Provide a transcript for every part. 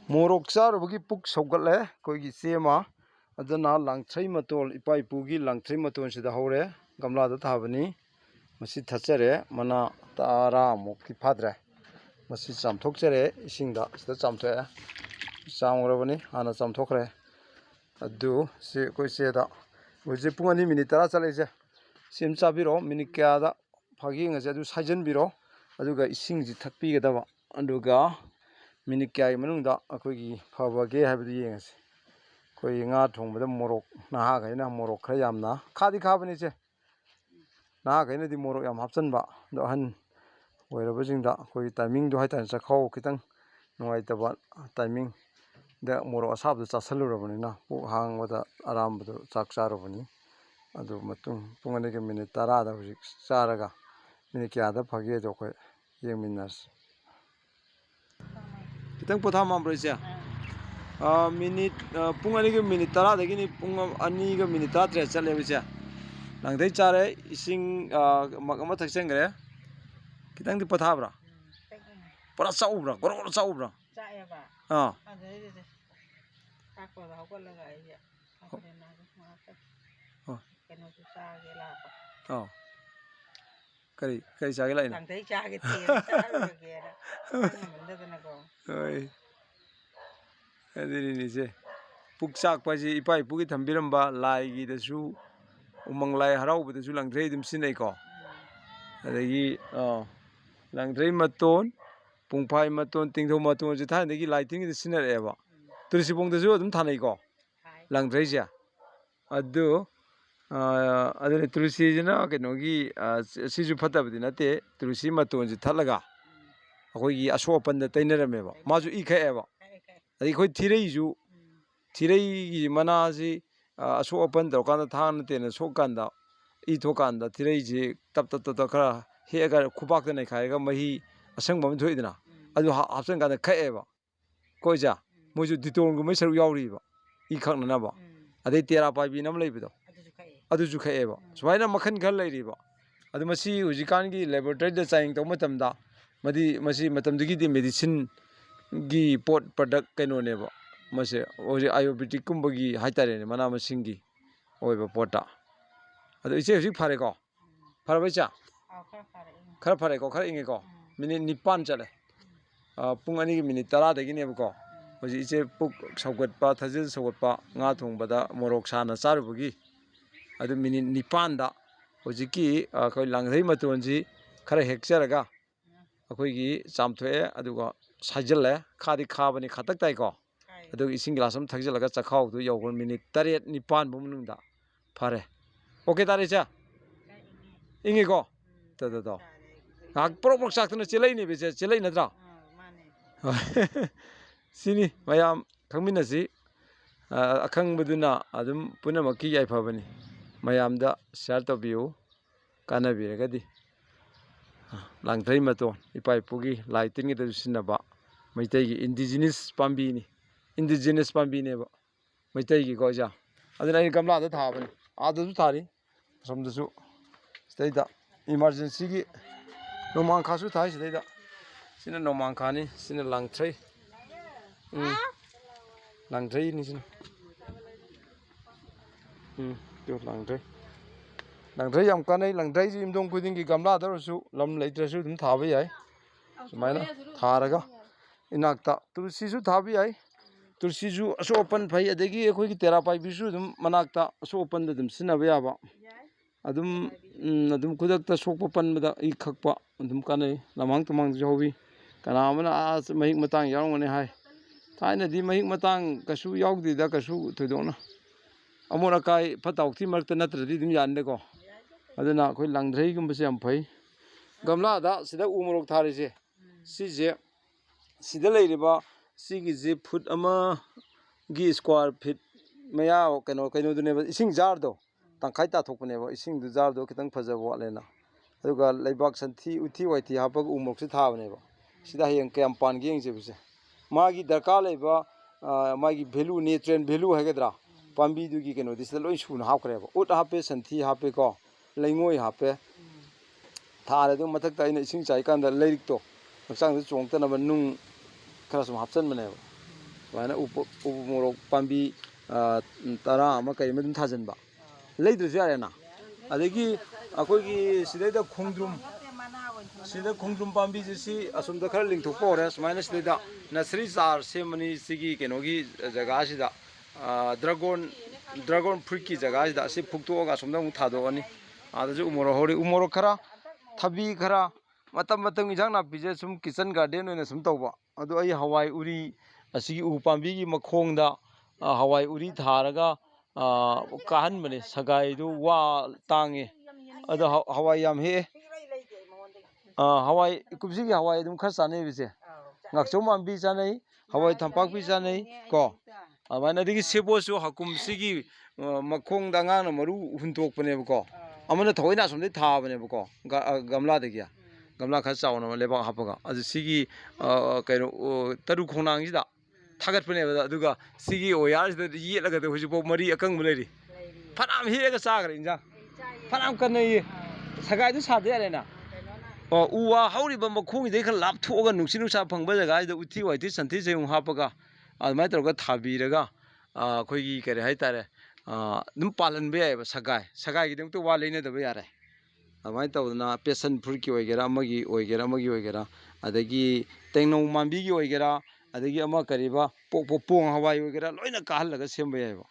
मोरोक चारुबगी पुक सौगले कोई चेमा अदना लांगथ्रै मतोल इपा इपुगी लांगथ्रै मतोल सिदा हौरे गमलादा थाबनी मसी थचरे मना तारा मुक्ति फाद्रे मसी चामथोकचरे इसिंगदा सिदा चामथोए चामग्रबनी हाना चामथोखरे अदु से कोई सेदा उजे पुंगनी मिनिट 10 चलेजे सिम चाबिरो मिनिट क्यादा फागिंगसे अदु साइजनबिरो अदुगा इसिंगजि थक्पीगदबा अदुगा मिनिट क्या मनुंगदा अखोगी फबगे हाबदि येंगसे कोई nga thongबदा मोरक नाहा गैना मोरक खरा यामना खादि खाबनि से नाहा गैना दि मोरक याम हापचनबा दो हन ओइरबजिंगदा कोई टाइमिंग दो हाइतान चखाव खितंग नुवाइतबा टाइमिंग दा मोरक असाबदो चासलुरबनिना पुक हांगबदा आरामबदो चाक चारबनि अदु मतुंग पुंगनेगे मिनिट 10 दा हुजिक चारागा मिनिट क्यादा फगे दो कोई येंगमिनास खितंग पोथा मामब्रैसे मिनिट पुंगनी के मिनिट 10 दगिनी पुंग अनि के मिनिट 13 चले बिसे लांगदै चारे इसिंग मगमा थक्सेंगरे खितंग दि पोथाब्रा पूरा चाउब्रा गरो चाउब्रा चाएबा हां अदे ताको राव लगा ये अपने ना माता हां केनो चागे लापा हां करी चागे लाइन लांगदै चागे ते चागेरा मंददना को ओय अदिनिसे पुकचाक पाजी इपा इपुगी थंबिरंबा लाइगिदसु उमंग लाइ हराउबदसु लांगथ्रै दुम सिनैको अदगी लांगथ्रै मतोन पुंफाइ मतोन तिंगथौ मतोन जे थानदगी लाइटिंग दि सिनरेबा तुलसीबोंदसु दुम थानैको लांगथ्रैसे अदु अदने तुलसी जना केनोगी सिजु फतबदि नते तुलसी मतोन जे थलगा अखोगी असोपन तैनरमेबा माजु इखएबा अदि खोइ थिरैजु थिरैगी मनासी असोपन दरकान थान तेन सोकांदा इ थोकांदा थिरैजे तप तप तप खरा हेगा खुबाक्त नै खायगा मही असंग बम थोइदना अदु हापसन कांदा खएबा कोइजा मोजु दितोंगु मै सरु यावरिबा इ खकननाबा अदे तेरा पाइबि नम लैबदो अदुजु खएबा सुवाइना मखन खल लैरिबा अदु मसी हुजिकानगी लैबोरेटरी दा चाइंग तो मतमदा मदी मसी मतमदगी दि मेडिसिन गी पोट प्रोडक्ट कैनोनेबा मसे ओजे आयुर्वेदिक कुंबगी हाइतारेने मना मसिंगी ओइबा पोटा अदु इसे हुजिक फारेको फारबैचा खरा फारेको खरा इंगेको मिनिट 9 चले पुंग अनि मिनिट 10 दगिनेबको हुजि इसे पुक सौगतपा थजिल सौगतपा nga थोंबदा मोरक साना चारुबगी अदु मिनिट 9 दा हुजिकी अखोइ लांगथै मतोनजी खरा हेक्चरगा अखोइगी चामथोए अदुगा साइजले खादि खाबनि खतक ताइको अदु इसिंग ग्लास हम थगजलगा चखावदु यौगन मिनिट 3 9 बुमनुंदा फारे ओके तारेचा इंगेको तददो हाक प्रोक चाक्तन चेलैनि बेसे चेलै नद्रा माने सिनी मयाम खंमिनसी अखंबदुना अदुम पुनमकी याइफबनी मयामदा शेयर तबियु कानाबिरगदी लांगथै मतोन इपा इपुगी लाइटिंग द सिनबा मैतैगी इंडिजिनस पाम्बीनी इंडिजिनस पाम्बीनेबा मैतैगी गोजा अदना इ गमलादा थाबनी आदसु थारी समदसु स्टेदा इमरजेंसी की नोमांखासु थाइ स्टेदा सिना नोमांखानी सिना लांगथ्रै लांगथ्रै नि सिना त्यो लांगथ्रै लांगथ्रै याम कानै लांगथ्रै जि इमदों खुदिंगी गमलादारसु लम लैत्रसु दुम थाबा याय सुमाइना थारगा इनाक्ता तुलसीसु थाबा याय तुलसीजु असोपन फै अदगी अखोइगी तेरापाई बिसु दुम मनाक्ता असोपन दुम सिनबा याबा अदुम खुदक्ता सोकपा पनबदा इ खकपा अदुम कानै लमहांग तुमांग जौबी कनामना आज महिक मतंग यावंगने हाय थाइनदी महिक मतंग कसु यावदीदा कसु थोइदोना अमोन अकाई फताउथि मरत नत्रदी दुम यानदेको अदुना अखोइ लांगथ्रै गुमबसे याम फै गमलादा सिदा उमरोक थारिसे सिजे सिदा लैरिबा सिगी जे फुट अमा गी स्क्वायर फीट मया कैनो दुनेबा इसिंग जारदो तंखाइ ताथोकपनेबा इसिंग दु जारदो खितंग फजब वालेना अदुगा लैबाक संथि उथि वाइथि हापग उमरोकसे थाबनेबा सिदा हेंग कयम पानगे येंगजेबसे मागी दरकार लैबा मागी वैल्यू न्यूट्रिएंट वैल्यू हैगदरा पाम्बीदुगी कैनोदि सिदा लोइ सुना हापखरेबा उट हापे संथि हापे को लैंगोय हापे थारदु मथकता इन इसिंग चाइकांदा लैरिकतो हक्चांग चोंगतनबा नुंग खरा सम हापचनबनेबा ꯁꯨꯃꯥꯏꯅ ꯎ ꯃꯣꯔꯣꯛ ꯄꯥꯝꯕꯤ 10 ꯑꯃ ꯀꯔꯤ ꯑꯃ ꯑꯗꯨꯝ ꯊꯥꯖꯤꯟꯕ ꯂꯩꯗ꯭ꯔꯁꯨ ꯌꯥꯔꯦꯅ ꯑꯗꯒꯤ ꯑꯩꯈꯣꯏꯒꯤ ꯁꯤꯗꯩꯗ ꯈꯣꯡꯗ꯭ꯔꯨꯝ sida khongdrum pambi jisi asumda khara lingthokpa hore sumaina sida nursery char semani sigi kenogi jaga sida dragon fruit ki jaga sida asi phuktoga asumda mu thadogani adaju umoro hori umoro khara thabi khara matam matam injang na pije sum kitchen garden oina sum tawba adu ai hawai uri asigi u pambi gi makhongda hawai uri tharaga kahan bane sagai du wa tange adu hawai yam he hawai kubsigi hawai dum khar sanai bise ngakchom ambi sanai hawai thampak bi sanai ko amana digi sebo su hakum sigi makhong da ngang na maru huntok pane ko amana thoina somde tha bane ko gamla de gya gamla khar chauna leba hapaga adu sigi kaino taru khonang sida thagat pane aduga sigi oyar sida yelaga de hujibo mari akang buleri phanam hega chagra injang phanam kanai sagai du sade arena uwa hauriba makhongi dei khar lap thoga nungsi nungsa phangba jaga ida uthi waiti santhi seung hapaga admai toroga thabiraga khoigi kare haitare dum palan be yaiba sagai gi dum to wa leina da ba yare admai tawdana passion fruit ki oigera amagi oigera adagi tengno mambi gi oigera adagi ama kariba pong hawai oigera loina kahal laga semba yaiba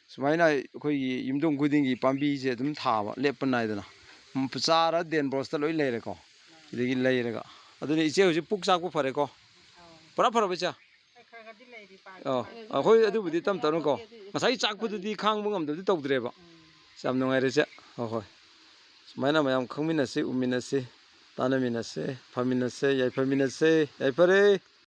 sumaina khoigi yimdong khudingi pambi je dum thaba lepa naidana chara den brosta loi leire ko idagi leiraga aduni iche hoji puk chak pu fare ko pura fara bacha khoi adu budi tam tanu ko masai chak pu dudi khang bungam dudi tawdreba sam nongai recha hoi sumaina mayam khangmina se umina se tanamina se famina se yai famina se yai pare